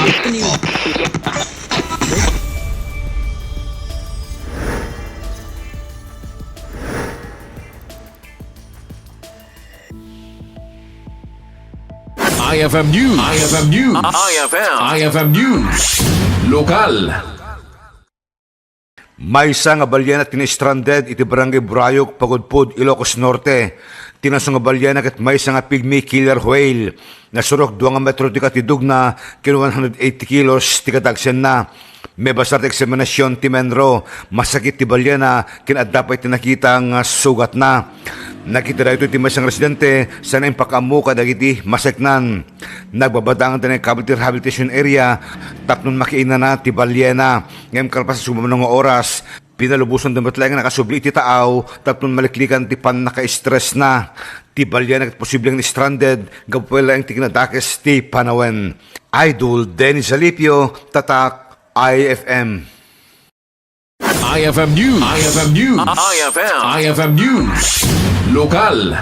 IFM News. IFM News. IFM News. Lokal. May isa nga balyena Nastranded iti barangay Brayog, Pagudpud, Ilocos Norte. Tinasong nga balyena ket may isa nga pygmy killer whale. Nasurok 2 metro ti katidugna ken 180 kilos ti kadagsen na. May basar ti eksaminasyon ti menro. Masakit ti balyena ken adda pay ti nakita nga sugatna. Nakita dahito ti masang residente sa naimpakamu kadagiti maseknan. Nagbabadangan tayo ng Capital Rehabilitation Area tapnon makiina na ti balyena. Ngayon kalpas sa sumamanong oras, pinalubusan ng batlayan nga nakasubli ti taaw tapnon maliklikan ti pan naka-stress na. Ti balyena at posibleng stranded gapwela ang ti kinadakes ti panawen. Idol Dennis Alipio, Tatak, IFM. IFM News. IFM News. IFM News. Lokal.